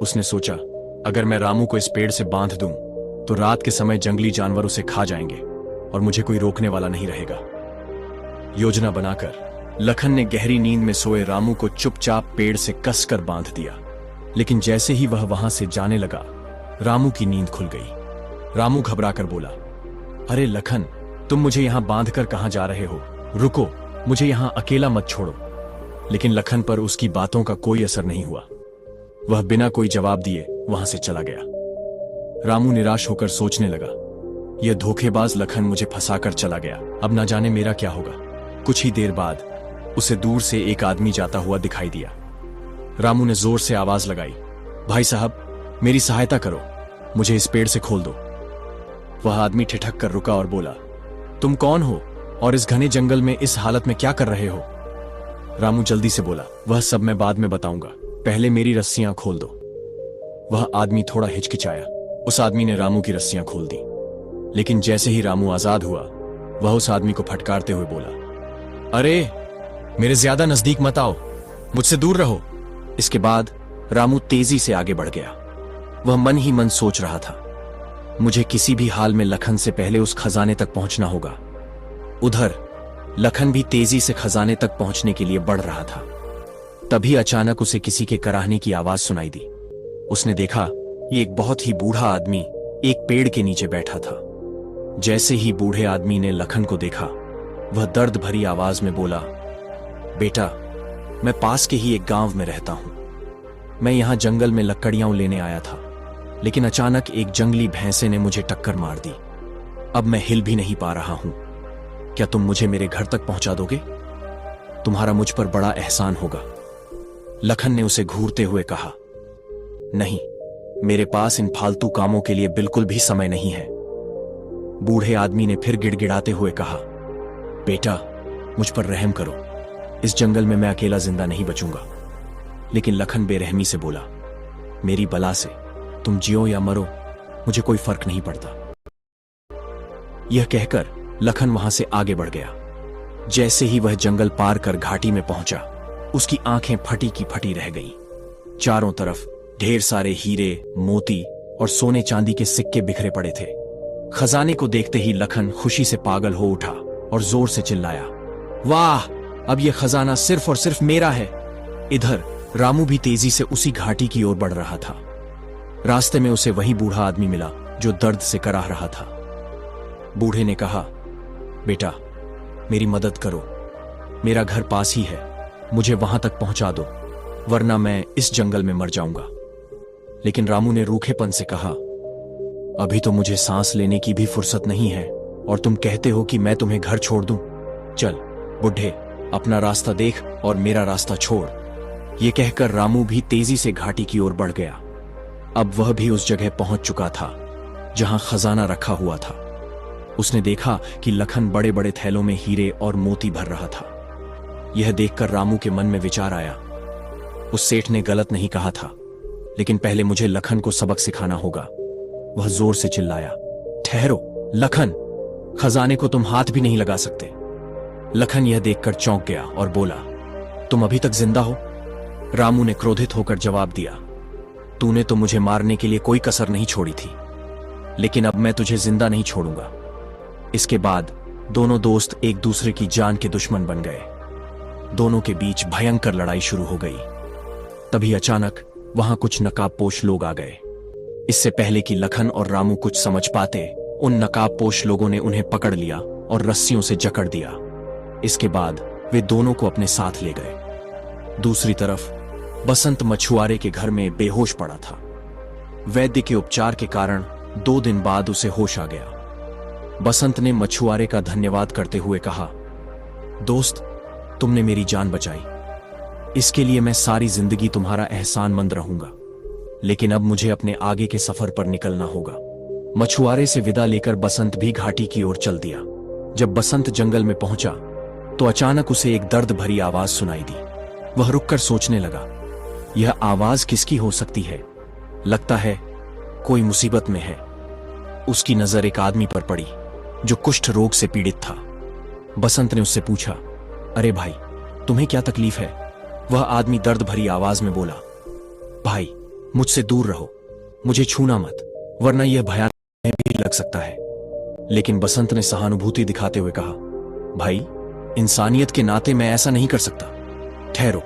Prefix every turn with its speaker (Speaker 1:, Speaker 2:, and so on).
Speaker 1: उसने सोचा, अगर मैं रामू को इस पेड़ से बांध दूं तो रात के समय जंगली जानवर उसे खा जाएंगे और मुझे कोई रोकने वाला नहीं रहेगा। योजना बनाकर लखन ने गहरी नींद में सोए रामू को चुपचाप पेड़ से कसकर बांध दिया। लेकिन जैसे ही वह वहां से जाने लगा, रामू की नींद खुल गई। रामू घबराकर बोला, अरे लखन, तुम मुझे यहां बांधकर कहां जा रहे हो? रुको, मुझे यहां अकेला मत छोड़ो। लेकिन लखन पर उसकी बातों का कोई असर नहीं हुआ। वह बिना कोई जवाब दिए वहां से चला गया। रामू निराश होकर सोचने लगा, यह धोखेबाज लखन मुझे फंसाकर चला गया। अब ना जाने मेरा क्या होगा। कुछ ही देर बाद उसे दूर से एक आदमी जाता हुआ दिखाई दिया। रामू ने जोर से आवाज लगाई, भाई साहब, मेरी सहायता करो, मुझे इस पेड़ से खोल दो। वह आदमी ठिठक कर रुका और बोला, तुम कौन हो और इस घने जंगल में इस हालत में क्या कर रहे हो? रामू जल्दी से बोला, वह सब मैं बाद में बताऊंगा, पहले मेरी रस्सियां खोल दो। वह आदमी थोड़ा हिचकिचाया। उस आदमी ने रामू की रस्सियां खोल दी। लेकिन जैसे ही रामू आजाद हुआ, वह उस आदमी को फटकारते हुए बोला, अरे मेरे ज्यादा नजदीक मत आओ, मुझसे दूर रहो। इसके बाद रामू तेजी से आगे बढ़ गया। वह मन ही मन सोच रहा था, मुझे किसी भी हाल में लखन से पहले उस खजाने तक पहुंचना होगा। उधर लखन भी तेजी से खजाने तक पहुंचने के लिए बढ़ रहा था। तभी अचानक उसे किसी के कराहने की आवाज सुनाई दी। उसने देखा कि एक बहुत ही बूढ़ा आदमी एक पेड़ के नीचे बैठा था। जैसे ही बूढ़े आदमी ने लखन को देखा, वह दर्द भरी आवाज में बोला, बेटा, मैं पास के ही एक गांव में रहता हूं। मैं यहां जंगल में लकड़ियां लेने आया था, लेकिन अचानक एक जंगली भैंसे ने मुझे टक्कर मार दी। अब मैं हिल भी नहीं पा रहा हूं। क्या तुम मुझे मेरे घर तक पहुंचा दोगे? तुम्हारा मुझ पर बड़ा एहसान होगा। लखन ने उसे घूरते हुए कहा, नहीं, मेरे पास इन फालतू कामों के लिए बिल्कुल भी समय नहीं है। बूढ़े आदमी ने फिर गिड़गिड़ाते हुए कहा, बेटा, मुझ पर रहम करो, इस जंगल में मैं अकेला जिंदा नहीं बचूंगा। लेकिन लखन बेरहमी से बोला, मेरी बला से तुम जियो या मरो, मुझे कोई फर्क नहीं पड़ता। यह कहकर लखन वहां से आगे बढ़ गया। जैसे ही वह जंगल पार कर घाटी में पहुंचा, उसकी आंखें फटी की फटी रह गईं। चारों तरफ ढेर सारे हीरे, मोती और सोने चांदी के सिक्के बिखरे पड़े थे। खजाने को देखते ही लखन खुशी से पागल हो उठा और जोर से चिल्लाया, वाह, अब यह खजाना सिर्फ और सिर्फ मेरा है। इधर रामू भी तेजी से उसी घाटी की ओर बढ़ रहा था। रास्ते में उसे वही बूढ़ा आदमी मिला जो दर्द से कराह रहा था। बूढ़े ने कहा, बेटा, मेरी मदद करो, मेरा घर पास ही है, मुझे वहां तक पहुंचा दो, वरना मैं इस जंगल में मर जाऊंगा। लेकिन रामू ने रूखेपन से कहा, अभी तो मुझे सांस लेने की भी फुर्सत नहीं है और तुम कहते हो कि मैं तुम्हें घर छोड़ दूं? चल बुढ़े, अपना रास्ता देख और मेरा रास्ता छोड़। यह कहकर रामू भी तेजी से घाटी की ओर बढ़ गया। अब वह भी उस जगह पहुंच चुका था जहां खजाना रखा हुआ था। उसने देखा कि लखन बड़े बड़े थैलों में हीरे और मोती भर रहा था। यह देखकर रामू के मन में विचार आया, उस सेठ ने गलत नहीं कहा था, लेकिन पहले मुझे लखन को सबक सिखाना होगा। वह जोर से चिल्लाया, ठहरो लखन, खजाने को तुम हाथ भी नहीं लगा सकते। लखन यह देखकर चौंक गया और बोला, तुम अभी तक जिंदा हो? रामू ने क्रोधित होकर जवाब दिया, तूने तो मुझे मारने के लिए कोई कसर नहीं छोड़ी थी, लेकिन अब मैं तुझे जिंदा नहीं छोड़ूंगा। इसके बाद दोनों दोस्त एक दूसरे की जान के दुश्मन बन गए। दोनों के बीच भयंकर लड़ाई शुरू हो गई। तभी अचानक वहां कुछ नकाबपोश लोग आ गए। इससे पहले कि लखन और रामू कुछ समझ पाते, उन नकाबपोश लोगों ने उन्हें पकड़ लिया और रस्सियों से जकड़ दिया। इसके बाद वे दोनों को अपने साथ ले गए। दूसरी तरफ बसंत मछुआरे के घर में बेहोश पड़ा था। वैद्य के उपचार के कारण 2 दिन बाद उसे होश आ गया। बसंत ने मछुआरे का धन्यवाद करते हुए कहा, दोस्त, तुमने मेरी जान बचाई, इसके लिए मैं सारी जिंदगी तुम्हारा एहसानमंद रहूंगा। लेकिन अब मुझे अपने आगे के सफर पर निकलना होगा। मछुआरे से विदा लेकर बसंत भी घाटी की ओर चल दिया। जब बसंत जंगल में पहुंचा तो अचानक उसे एक दर्द भरी आवाज सुनाई दी। वह रुककर सोचने लगा, यह आवाज किसकी हो सकती है? लगता है कोई मुसीबत में है। उसकी नजर एक आदमी पर पड़ी जो कुष्ठ रोग से पीड़ित था। बसंत ने उससे पूछा, अरे भाई, तुम्हें क्या तकलीफ है? वह आदमी दर्द भरी आवाज में बोला, भाई, मुझसे दूर रहो, मुझे छूना मत, वरना यह भयानक भी लग सकता है। लेकिन बसंत ने सहानुभूति दिखाते हुए कहा, भाई, इंसानियत के नाते मैं ऐसा नहीं कर सकता। ठहरो,